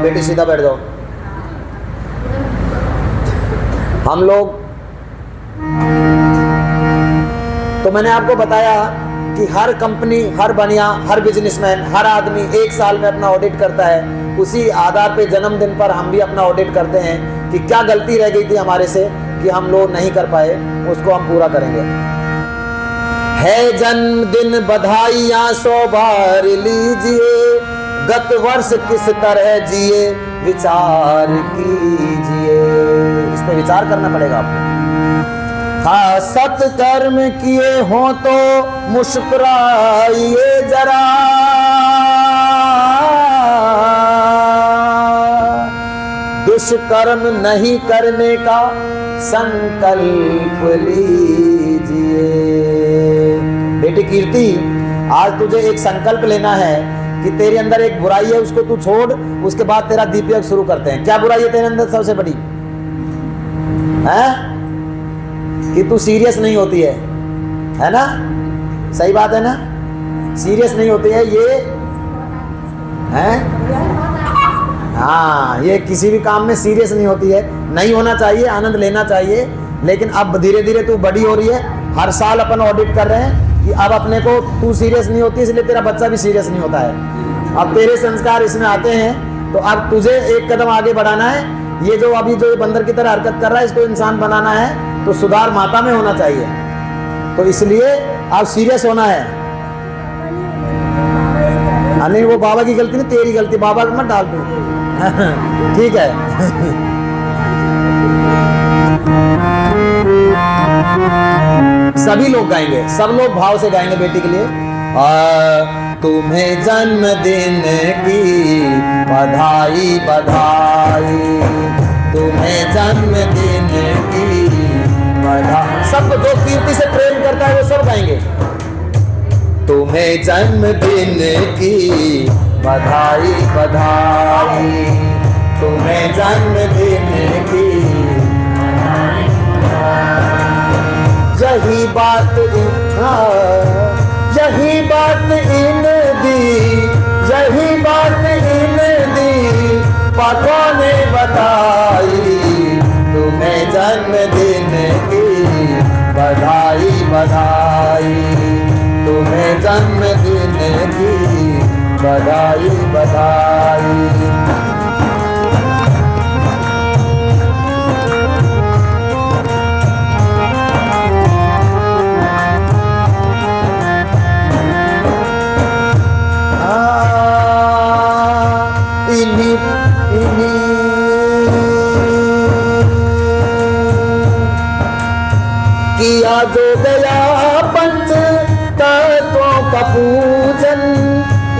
बेटी सीधा बैठ जाओ। हम लोग, तो मैंने आपको बताया कि हर कंपनी, हर बनिया, हर बिजनेसमैन, हर आदमी एक साल में अपना ऑडिट करता है। उसी आधार पे जन्मदिन पर हम भी अपना ऑडिट करते हैं कि क्या गलती रह गई थी हमारे से कि हम लोग नहीं कर पाए, उसको हम पूरा करेंगे। है जन्मदिन बधाइयाँ 100 बार लीजिए, गत वर्ष किस तरह जिए विचार कीजिए। इस पे विचार करना पड़ेगा आपको। हाँ, सत्कर्म किए हो तो मुस्कुराइए जरा, दुष्कर्म नहीं करने का संकल्प लीजिए। बेटी कीर्ति, आज तुझे एक संकल्प लेना है कि तेरे अंदर एक बुराई है, उसको तू छोड़, उसके बाद तेरा दीपक शुरू करते हैं। क्या बुराई है तेरे अंदर सबसे बड़ी? है कि तू सीरियस नहीं होती है ना? सही बात है ना? सीरियस नहीं होती है ये, है? हाँ, ये किसी भी काम में सीरियस नहीं होती है। नहीं होना चाहिए, आनंद लेना चाहिए, लेकिन अब धीरे धीरे तू बड़ी हो रही है। हर साल अपन ऑडिट कर रहे हैं कि अब अपने को तू सीरियस नहीं होती, इसलिए तेरा बच्चा भी सीरियस नहीं होता है। अब तेरे संस्कार इसमें आते हैं, तो अब तुझे एक कदम आगे बढ़ाना है। ये जो अभी जो बंदर की तरह हरकत कर रहा है, इसको इंसान बनाना है, तो सुधार माता में होना चाहिए। तो इसलिए अब सीरियस होना है। नहीं, वो बाबा की गलती नहीं, तेरी गलती, बाबा को मत डाल तू। ठीक है। सभी लोग गाएंगे, सब लोग भाव से गाएंगे बेटी के लिए। तुम्हें जन्मदिन की बधाई बधाई, तुम्हें जन्मदिन की बधाई। सब जो कीर्ति से प्रेम करता है वो सब गाएंगे। तुम्हें जन्मदिन की बधाई बधाई, तुम्हें जन्मदिन की यही बात यही बात इन दी, यही बात इन दी पाकों ने बताई। तुम्हें जन्मदिन की बधाई बधाई, तुम्हें जन्मदिन की बधाई बधाई। किया जो गया पंच तत्वों का पूजन,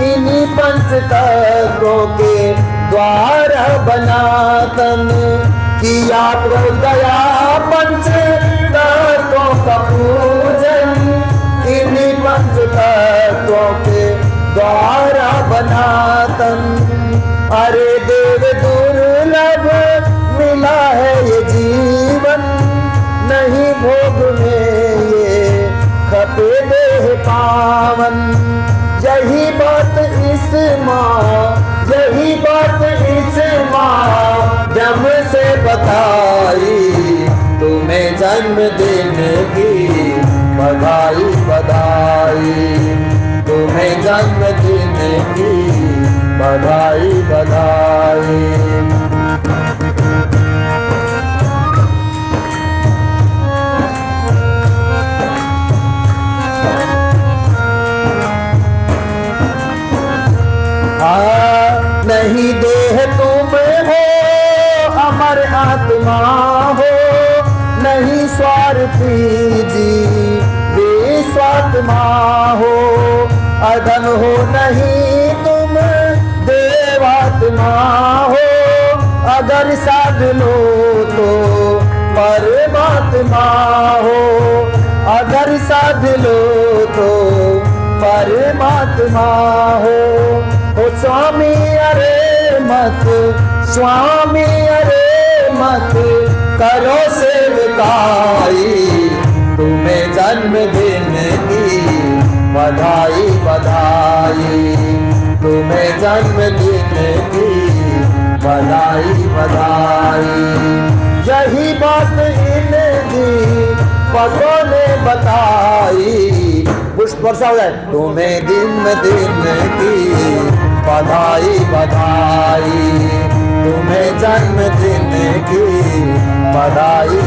इन्हीं पंच तत्वों के द्वारा बना तन। किया जो गया पंच तत्वों का पूजन, इन्हीं पंच तत्वों के द्वारा बना तन। अरे देव दुर्लभ मिला है ये जीवन, नहीं भोग में ये खपे देह पावन। यही बात इस यही बात इस जन्म से बताई, तुम्हें जन्मदिन की बधाई बधाई, तुम्हें जन्मदिन की बधाई बधाई। नहीं देह तुम हो अमर आत्मा हो, नहीं स्वार्थी जी विश्वात्मा हो। अधम हो नहीं तुम देवात्मा हो, अगर साध लो तो परमात्मा हो, अगर साध लो तो परमात्मा हो। ओ स्वामी अरे मत, स्वामी अरे मत करो सेवकाई, तुम्हें जन्मदिन की बधाई बधाई, तुम्हें जन्मदिन की बधाई बधाई। यही बात इन दीपकों ने बताई, पुष्प वर्षा हो जाए। तुम्हें दिन की बधाई बधाई, तुम्हें जन्मदिन की बधाई।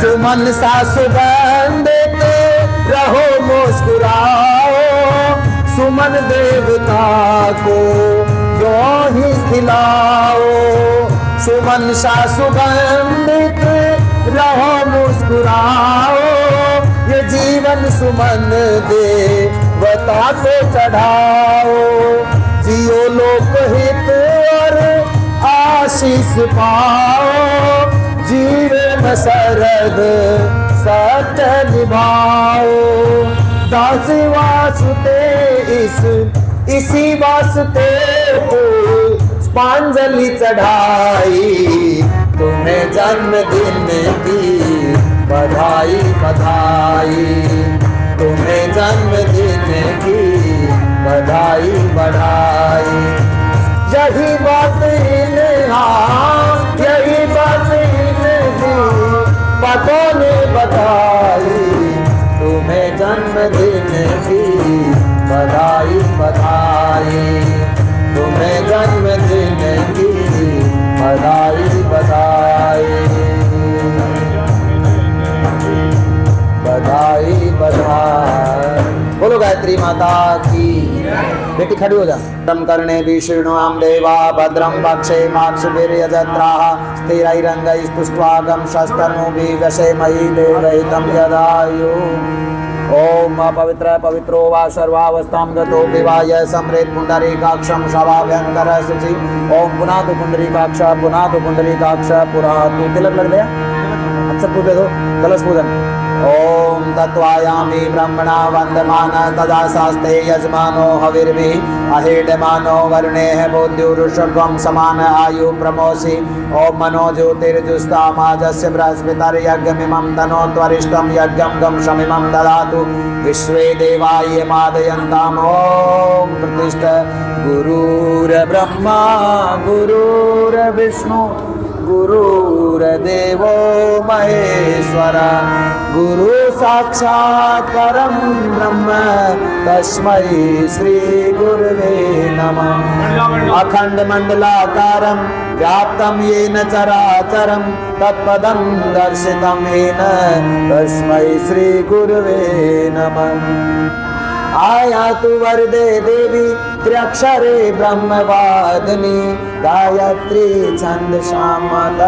सुमन सा सुगंध देते रहो मुस्कुराओ, सुमन देवता को यूं ही खिलाओ। सुमन सा सुगंध देते रहो मुस्कुराओ, ये जीवन सुमन देवता को चढ़ाओ। जियो लोकहित और आशीष पाओ, जीवन शरद सत्य निभाओ। दास वास्ते इसी वास्ते पुष्पांजलि चढ़ाई, तुम्हें जन्मदिन की बधाई बधाई, तुम्हें जन्मदिन की बधाई बधाई। यही बात इन यही बात इन दीपकों ने बताई, तुम्हें जन्मदिन की बधाई बधाई, तुम्हें जन्मदिन की बधाई बधाई, बधाई बधाई। बोलो गायत्री माता की। बेटी खड़ी हो जा। भद्रं कर्णे विष्णुयां देवा भद्रं पक्षे माक्षभिर्यजत्राः स्थिरैरङ्गैस्तुष्ट्वागं शस्तनूभिर्व्यसेमहि देवहितं यदायुः। ओम पवित्र पवित्रो वा सर्वावस्थां गतो विवाय समृत पुंडरीकाक्षं शवाभ्यंतर शुचि। ओम पुनः तो पुंडरीकाक्ष, पुनः तो पुंडरीकाक्ष, पुनः तो तिलक लग गया। अच्छा पूछ दो कलश पूजन। ओम तत्वायामि ब्रह्मणा वंदमान तदा शास्ते यजमानो हविर्भिः अहेडमानो वर्णेः बोध्युरुषध्वं समान आयु प्रमोषि। ओम मनो ज्योतिर्जुष्टामाजस्य बृहस्पतिर्यज्ञमिमं तनोत्वरिष्ठं यज्ञं गं शमिमं ददातु विश्वे देवाय मादयन्ताम्। ओम प्रतिष्ठ गुरुर्ब्रह्मा गुरुर्विष्णु गुरुर्देवो महेश्वर गुरु साक्षात् परं ब्रह्म तस्मै श्री गुरुवे नमः। अखंड मंडलाकारं व्याप्तं येन चराचरं तत्पदं दर्शितं येन तस्मै श्री गुरुवे नमः। आयातु वरदे देवी त्र्यक्षरे ब्रह्मवादिनी गायत्री छन्दसामद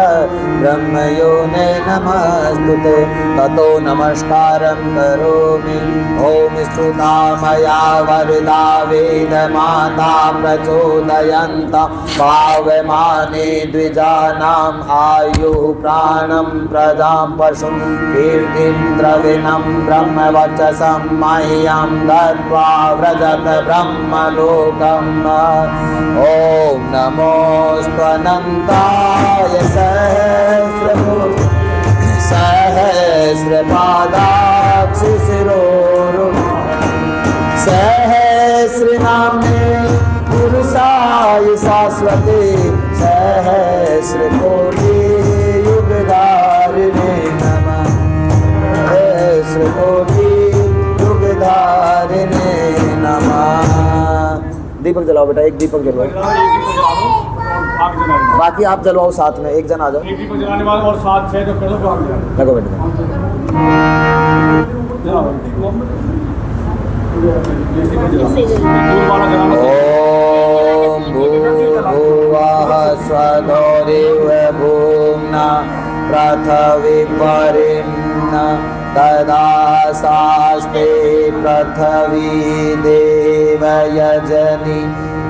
ब्रह्मयोने नमस्तुते ततो नमस्कारं करोमि। ॐ स्तुता मया वरदा वेदमाता प्रचोदयन्ता पावमाने द्विजानाम् आयुः प्राणं प्रजां पशुं कीर्तिं द्रविणं ब्रह्मवचसं मह्यं दत्त्वा व्रजत ब्रह्मलोकम् लोकम् ॐ नमोऽस्त्वनन्ताय सहस्रपादाक्षिशिरोरुह सहस्रनाम्ने पुरुषाय शाश्वते सहस्रकोटि युगधारिणे नमः सहस्रकोटि युगधारिणे नमः। दीपक जलाओ बेटा, एक दीपक जलवाओ, बाकी आप जलवाओ साथ में, एक जन आ जाओ। एक दीपक जलाने वाला और साथ से जो करो तो लगो बेटा। ओम भूर्भुवः स्वधोरिवभूम्ना पृथिवी परिम्ना तदाशास्ते पृथिवी देवयजनि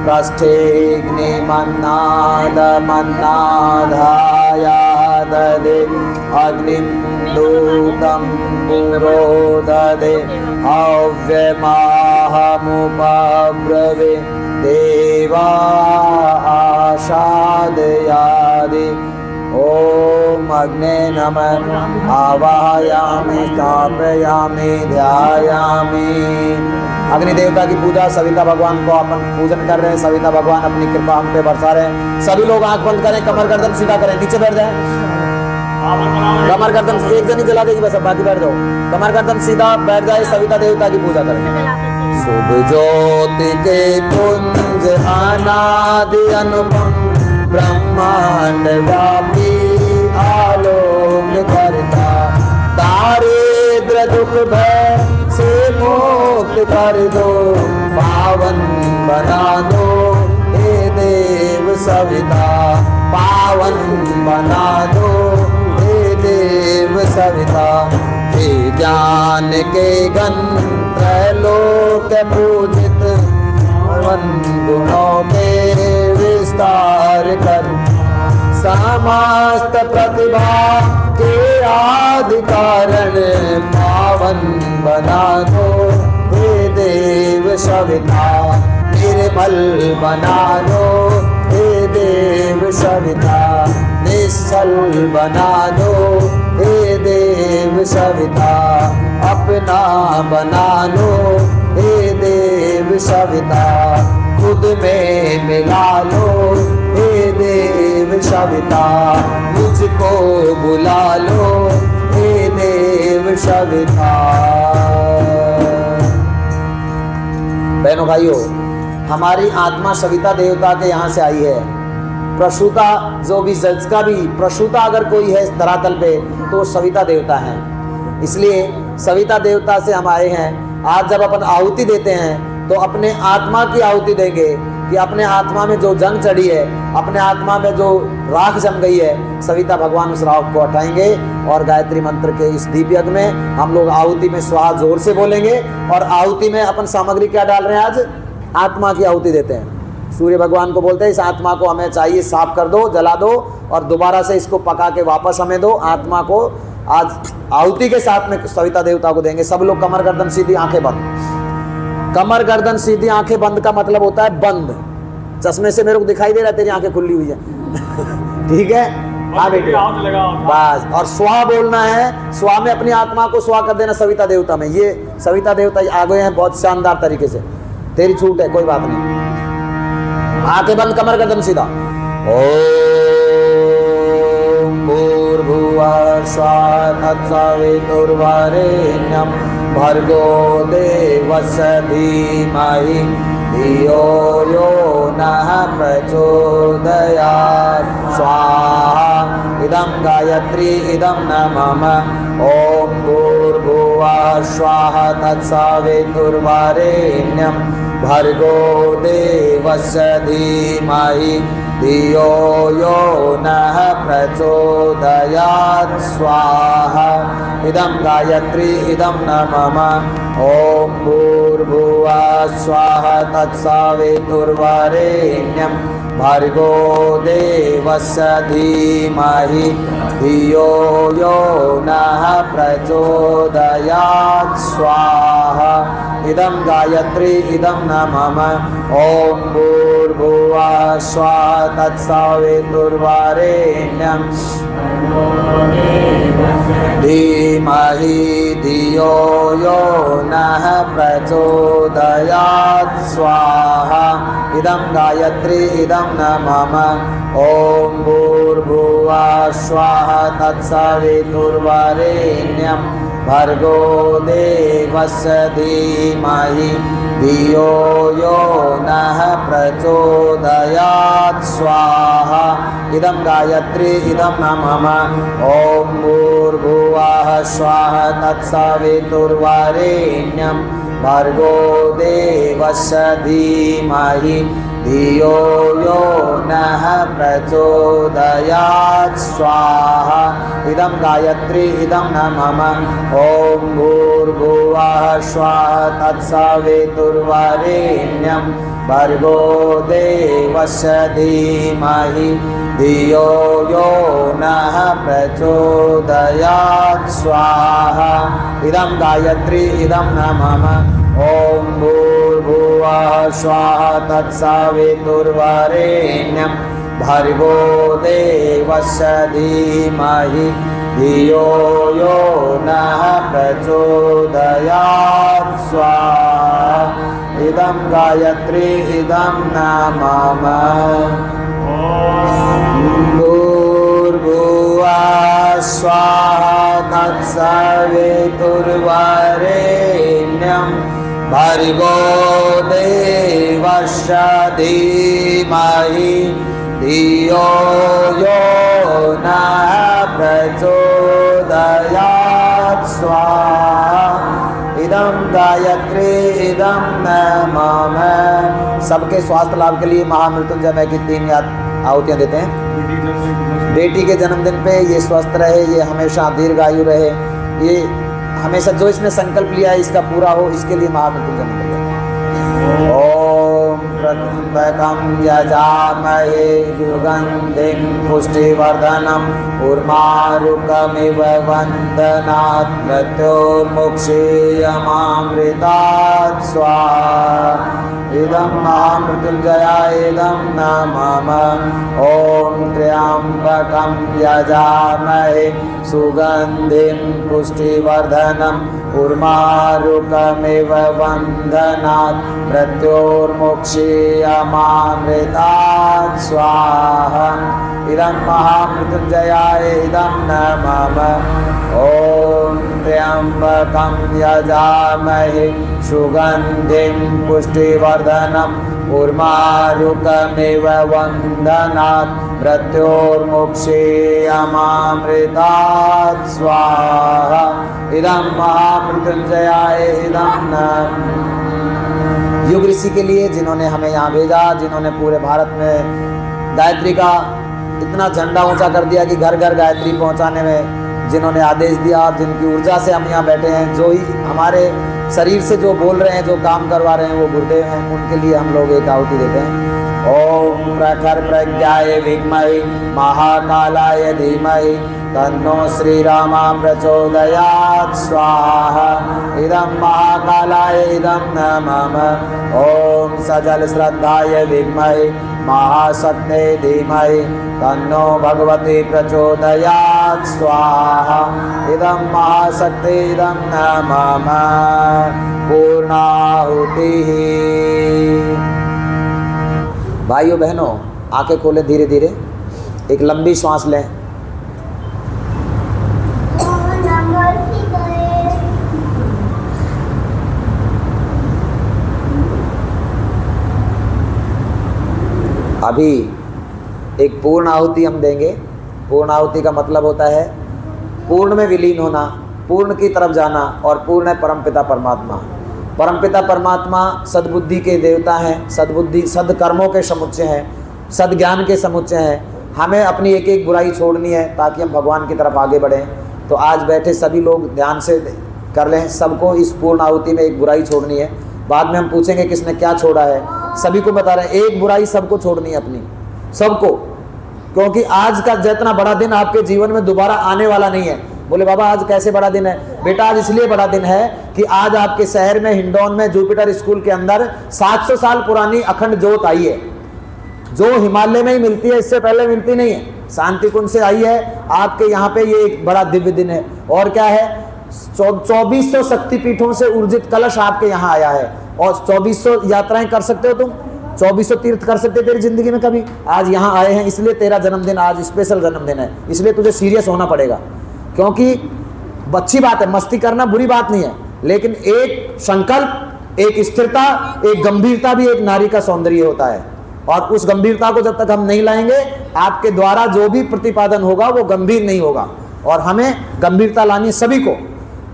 पृष्ठेऽग्निमन्नादमन्नाधायाददे अग्निं दूतं पुरोददे हव्यमाहमुपब्रवे देवा आशादयादि। ओम अग्ने नमः आवाहयामि स्थापयामि ध्यायामि। अग्नि देवता की पूजा, सविता भगवान को अपन पूजन कर रहे हैं। सविता भगवान अपनी कृपा हम पे बरसा रहे हैं। सभी लोग आंख बंद करें, कमर गर्दन सीधा करें, नीचे बैठ जाएं। कमर गर्दन एक जन ही जला देगी बस, अब बाकी बैठ जाओ। कमर गर्दन सीधा बैठ जाए, सविता देवता की पूजा करें। शुभ ज्योति के पुंज अनादि अनुपम ब्रह्मांड व्यापी आलोक करता दारिद्र दुख भय से मुक्त कर दो, पावन बना दो हे देव सविता, पावन बना दो हे देव सविता। हे ज्ञान के गण त्रैलोक पूजित गुणों के विस्तार कर, समस्त प्रतिभा के आदि कारण पावन बना दो हे देव सविता, निर्मल बना दो हे देव सविता, निश्चल बना दो हे देव सविता, अपना बना लो हे देव सविता, खुद में मिला लो हे देव सविता, मुझको बुला लो हे देव सविता। बहनों भाइयों, हमारी आत्मा सविता देवता के यहाँ से आई है। प्रसूता जो भी जज का भी प्रसूता अगर कोई है धरातल पे तो सविता देवता है। इसलिए सविता देवता से हम आए हैं। आज जब अपन आहुति देते हैं तो अपने आत्मा की आहुति देंगे कि अपने आत्मा में जो जंग चढ़ी है, अपने आत्मा में जो राख जम गई है, सविता भगवान उस राख को हटाएंगे। और गायत्री मंत्र के इस दीप यज्ञ में हम लोग आहुति में स्वाहा जोर से बोलेंगे। और आहुति में अपन सामग्री क्या डाल रहे हैं? आज आत्मा की आहुति देते हैं। सूर्य भगवान को बोलते हैं इस आत्मा को हमें चाहिए, साफ कर दो, जला दो और दोबारा से इसको पका के वापस हमें दो। आत्मा को आज आहुति के साथ में सविता देवता को देंगे। सब लोग कमर गर्दन सीधी, आंखें बंद। कमर गर्दन सीधी, आंखें बंद का मतलब होता है बंद। चश्मे से मेरे को दिखाई दे रहा है, तेरी आंखें खुली हुई है। ठीक है, हाँ बेटे, बस। और स्वाहा बोलना है। स्वाहा में अपनी आत्मा को स्वाहा कर देना सविता देवता में। ये सविता देवता आ गए हैं बहुत शानदार तरीके से। तेरी छूट है, कोई बात नहीं। आंखें बंद, कमर गर्दन सीधा। ओम भूर्भुवः स्वः तत्सवितुर्वरेण्यं भर्गो देवस्य धीमहि धियो यो नः प्रचोदयात् स्वाहा। इदं गायत्री इदं न मम। ओम भूर्भुवः स्वः तत्सवितुर्वरेण्यं भर्गो देवस्य धीमहि धियो यो नः प्रचोदयात् स्वाहा। इदं गायत्री इदं न मम। ओम भूर्भुवः स्वः तत्सवितुर्वरेण्यं भर्गो देवस्य धीमहि धियो यो नः प्रचोदयात् स्वाहा इदं गायत्री इदं न मम ॐ भूर्भुवः स्वः तत्सवितुर्वरेण्यं धीमहि धियो यो नः प्रचोदयात् स्वाहा इदं गायत्री इदं न मम ॐ भूर्भुवः स्वः तत्सवितुर्वरेण्यं भर्गो देवस्य धीमहि धियो यो नः प्रचोदयात् स्वाहा इदं गायत्री इदं न मम ॐ भूर्भुवः स्वः तत्सवितुर्वरेण्यं भर्गो देवस्य धीमहि धियो यो नः प्रचोदयात् स्वाहा इदं गायत्री इदं न मम ॐ भूर्भुवः स्वः तत्सवितुर्वरेण्यं भर्गो देवस्य धीमहि धियो यो नः प्रचोदयात् स्वाहा इदं गायत्री इदं न मम ॐ भूर्भुवः स्वः तत्सवितुर्वरेण्यं भर्गो देवस्य धीमहि धियो यो नः प्रचोदयात् स्वाहा इदं गायत्री इदं न मम भूर्भुवः स्वः तत्सवितुर्वरेण्यं भर्गो देवस्य धीमहि धियो यो नः प्रचोदयात् स्वाहा इदं गायत्री इदं न मम। सबके स्वास्थ्य लाभ के लिए महामृत्युंजय में की 3 आहुतियाँ देते हैं। बेटी के जन्मदिन पे ये स्वस्थ रहे, ये हमेशा दीर्घायु रहे, ये हमेशा जो इसने संकल्प लिया है इसका पूरा हो, इसके लिए महामृत्युंजय मंत्र। ओम त्र्यंबकं यजामहे सुगंधिं पुष्टिवर्धनम् उर्वारुकमिव वन्दनात् मृत्योर्मुक्षीयमामृतात् स्वाहा इदं महामृत्युंजयाय इदं न मम ॐ त्र्यंबकं यजामहे सुगंधिं पुष्टिवर्धनम् उर्वारुकमिव वन्दनात् मृत्योर्मुक्षीयमामृतात् स्वाहा इदं महामृत्युंजयाय इदं न मम ॐ त्र्यंबकं यजामहे सुगंधिं पुष्टिवर्धनम् उर्वारुकमिव वन्दनात् मृत्योर्मुक्षीयमामृतात् स्वाहा इदं महामृत्युंजयाय इदं न। युग ऋषि के लिए जिन्होंने हमें यहाँ भेजा, जिन्होंने पूरे भारत में गायत्री का इतना झंडा ऊंचा कर दिया कि घर घर गायत्री पहुंचाने में जिन्होंने आदेश दिया, जिनकी ऊर्जा से हम यहाँ बैठे हैं, जो ही हमारे शरीर से जो बोल रहे हैं, जो काम करवा रहे हैं, वो गुरुदेव हैं, उनके लिए हम लोग एक आहुति देते हैं। ओम प्रखर प्रज्ञाय विद्महे महाकालाय धीमहि तन्नो श्रीराम प्रचोदयात् स्वाहा इदं महाकालाय इदं न मम ओम सजल श्रद्धाय विद्महे महाशक्ते धीमहि तन्नो भगवती प्रचोदयात् स्वाहा इदं महाशक्ति इदं न मम पूर्णाहुतिः। भाइयों बहनों, आंखें खोलें धीरे धीरे, एक लंबी श्वास लें। अभी एक पूर्ण आहुति हम देंगे। पूर्ण आहुति का मतलब होता है पूर्ण में विलीन होना, पूर्ण की तरफ जाना, और पूर्ण है परमपिता परमात्मा। परमपिता परमात्मा सद्बुद्धि के देवता हैं, सद्बुद्धि सद्कर्मों के समुच्चय हैं, सद्ज्ञान के समुच्चय हैं। हमें अपनी एक एक बुराई छोड़नी है ताकि हम भगवान की तरफ आगे बढ़ें। तो आज बैठे सभी लोग ध्यान से कर लें, सबको इस पूर्ण आहुति में एक बुराई छोड़नी है। बाद में हम पूछेंगे किसने क्या छोड़ा है, सभी को बता रहे हैं एक बुराई सबको छोड़नी है अपनी, सबको। क्योंकि आज का जितना बड़ा दिन आपके जीवन में दोबारा आने वाला नहीं है। बोले बाबा आज कैसे बड़ा दिन है? बेटा आज इसलिए बड़ा दिन है कि आज आपके शहर में हिंडौन में जुपिटर स्कूल के अंदर 700 साल पुरानी अखंड ज्योत आई है, जो हिमालय में ही मिलती है, इससे पहले मिलती नहीं है, शांति कुंज से आई है आपके यहाँ पे। ये एक बड़ा दिव्य दिन है। और क्या है, 2400 शक्तिपीठों से ऊर्जित कलश आपके यहाँ आया है, और 2400 यात्राएं कर सकते हो तुम, 2400 तीर्थ कर सकते तेरी जिंदगी में कभी। आज यहाँ आए हैं इसलिए तेरा जन्मदिन आज स्पेशल जन्मदिन है, इसलिए तुझे सीरियस होना पड़ेगा। क्योंकि अच्छी बात है, मस्ती करना बुरी बात नहीं है, लेकिन एक संकल्प, एक स्थिरता, एक गंभीरता भी एक नारी का सौंदर्य होता है। और उस गंभीरता को जब तक हम नहीं लाएंगे, आपके द्वारा जो भी प्रतिपादन होगा वो गंभीर नहीं होगा। और हमें गंभीरता लानी, सभी को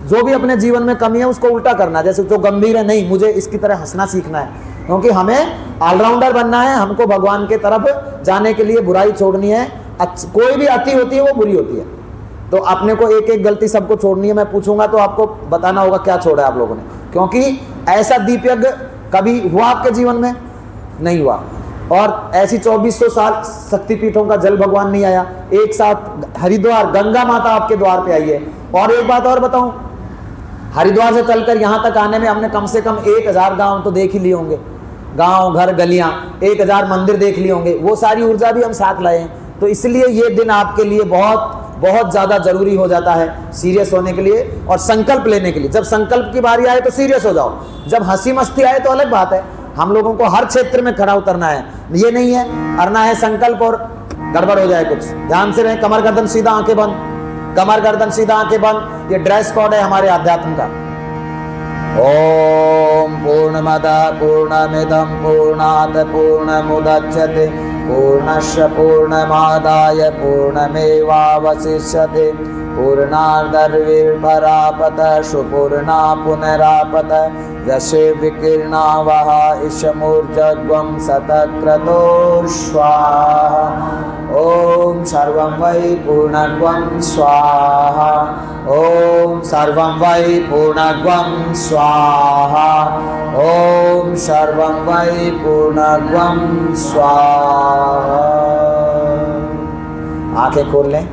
जो भी अपने जीवन में कमी है उसको उल्टा करना। जैसे जो गंभीर है, नहीं मुझे इसकी तरह हंसना सीखना है, क्योंकि हमें ऑलराउंडर बनना है। हमको भगवान के तरफ जाने के लिए बुराई छोड़नी है। कोई भी अति होती है वो बुरी होती है, तो अपने को एक एक गलती सबको छोड़नी है। मैं पूछूंगा तो आपको बताना होगा क्या छोड़ा है आप लोगों ने, क्योंकि ऐसा दीप यज्ञ कभी हुआ आपके जीवन में? नहीं हुआ। और ऐसी 2400 साल शक्तिपीठों का जल भगवान नहीं आया। एक साथ हरिद्वार गंगा माता आपके द्वार पे आई है। और एक बात और बताऊं, हरिद्वार से चलकर यहाँ तक आने में हमने कम से कम 1000 गांव तो देख ही लिए होंगे, गांव घर गलियां, 1000 मंदिर देख लिए होंगे। वो सारी ऊर्जा भी हम साथ लाए हैं। तो इसलिए ये दिन आपके लिए बहुत बहुत ज़्यादा जरूरी हो जाता है सीरियस होने के लिए और संकल्प लेने के लिए। जब संकल्प की बारी आए तो सीरियस हो जाओ, जब हंसी मस्ती आए तो अलग बात है। हम लोगों को हर क्षेत्र में खड़ा उतरना है, ये नहीं है करना है संकल्प और गड़बड़ हो जाए कुछ। ध्यान से रहें, कमर गर्दन सीधा, आंखें बंद, कमर गर्दन सीधा, आंखें बंद। ये ड्रेस कोड है हमारे अध्यात्म का। ओम पूर्णमदः पूर्णमिदं पूर्णात् पूर्णमुदच्यते पूर्णस्य पूर्णमादाय पूर्णमेवावशिष्यते पूर्णार्धर्विर्भरापतः सुपूर्णा पुनरापतः यशे विकीर्णा वः ईशमूर्जग्वं शतक्रतो स्वाहा। ओम सर्वं वै पूर्णत्वं स्वाहा। ओम सर्वं वै पूर्णत्वं स्वाहा। ओम सर्वं वै पूर्णत्वं स्वाहा। आंखें खोल लें।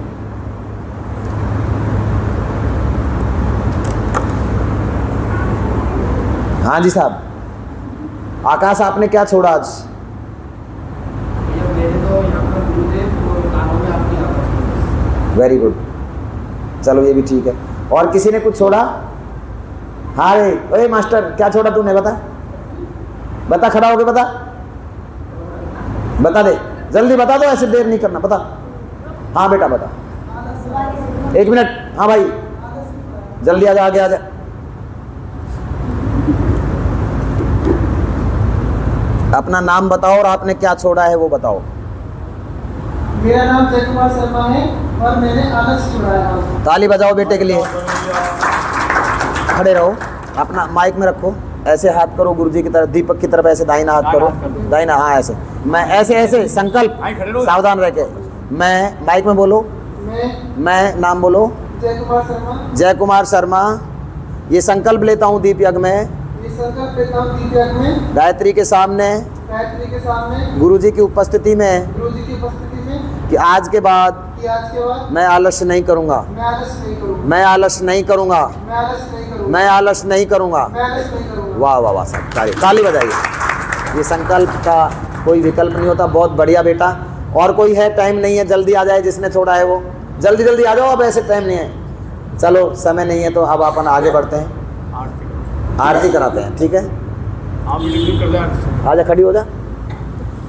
हाँ जी साहब, आकाश आपने क्या छोड़ा आज? वेरी गुड, चलो ये भी ठीक है। और किसी ने कुछ छोड़ा? हाँ रे, ओए मास्टर क्या छोड़ा तूने? बता बता, खड़ा होके बता, बता दे, जल्दी बता दो, ऐसे देर नहीं करना, बता। हाँ बेटा बता, 1 मिनट। हाँ भाई जल्दी आजा, आगे आजा। अपना नाम बताओ और आपने क्या छोड़ा है वो बताओ। मेरा नाम जय कुमार शर्मा है और मैंने आलस छुड़ाया है। ताली बजाओ बेटे के लिए। खड़े रहो, अपना माइक में रखो, ऐसे हाथ करो गुरुजी की तरफ, दीपक की तरफ ऐसे दाहिना हाथ करो, दाहिना, हाँ ऐसे। मैं ऐसे ऐसे संकल्प, सावधान रह के। मैं माइक में बोलो, मैं नाम बोलो, जय कुमार शर्मा। जय कुमार शर्मा। ये संकल्प लेता हूँ दीप यज्ञ में, ये संकल्प लेता हूँ दीप यज्ञ में, गायत्री के सामने, गायत्री के सामने, गुरुजी की उपस्थिति में, गुरुजी की उपस्थिति में, कि आज के बाद मैं आलस्य नहीं करूँगा, मैं आलस नहीं करूँगा, मैं आलस्य नहीं करूँगा, मैं आलस नहीं करूँगा, मैं आलस्य नहीं करूँगा। मैं आलस नहीं करूँगा। वाह वाह वाह साहब, ताली ताली बजाइए। ये संकल्प का कोई विकल्प नहीं होता, बहुत बढ़िया बेटा। और कोई है? टाइम नहीं है, जल्दी आ जाए जिसने छोड़ा है वो, जल्दी जल्दी आ जाओ, अब ऐसे टाइम नहीं है। चलो समय नहीं है तो अब अपन आगे बढ़ते हैं, आरती कराते हैं, ठीक है? आजा, खड़ी हो जा।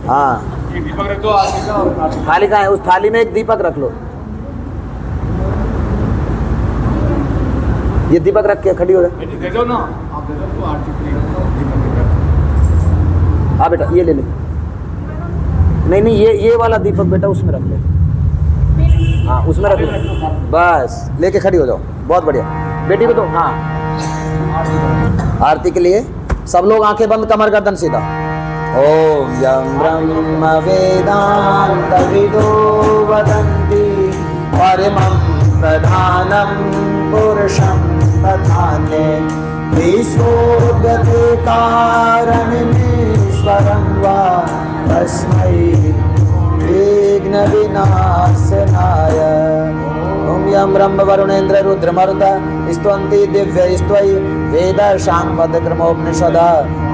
हाँ थाली कहाँ है? उस थाली में एक दीपक रख लो, ये दीपक रख के खड़ी हो जा। दे दो ना, आप दे दो तो आरती के लिए। हाँ बेटा ये ले ले। नहीं नहीं, ये वाला दीपक बेटा उसमें रख ले। हाँ उसमें रख लो, बस लेके खड़ी हो जाओ। बहुत बढ़िया बेटी को तो। हाँ आरती के लिए सब लोग आंखें बंद, कमर गर्दन सीधा। ओम यं ब्रह्म वेदांत विदो वदन्ति परमं प्रधानं पुरुषं प्रधाने विश्वोद्गते कारणमीश्वरं वा तस्मै विघ्न विनाशाय विनाशनाय ओम यम ब्रह्म वरुणेन्द्र रुद्र मरुत स्तुवन्ति दिव्य स्तवै वेद शांगपदक्रमोपनिषद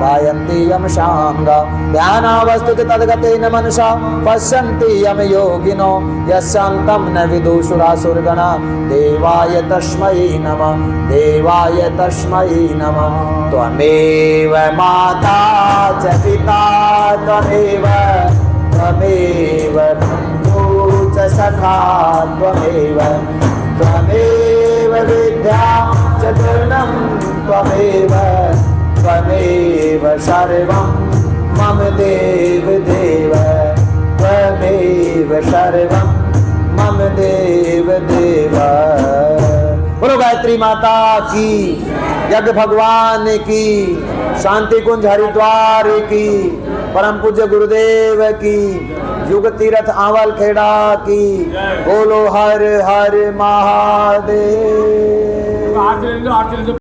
गायन्ति यम शांग ध्यानावस्थित तद्गतेन मनसा पश्यन्ति यम योगिनो यस्यान्तं न विदुषुरासुरगण देवाय तस्मै नमः देवाय तस्मै नमः त्वमेव माता च पिता त्वमेव त्वमेव बन्धु च सखा त्वमेव त्वमेव विद्या च तृणं त्वमेव त्वमेव सर्वं मम देव देव त्वमेव सर्वं मम देव देव। बोलो गायत्री माता की, यज्ञ भगवान की, शांति कुंज हरिद्वार की, परम पूज्य गुरुदेव की, युग तीर्थ आंवल खेड़ा की। बोलो हर हर महादेव। आरती ले लो, आरती ले लो।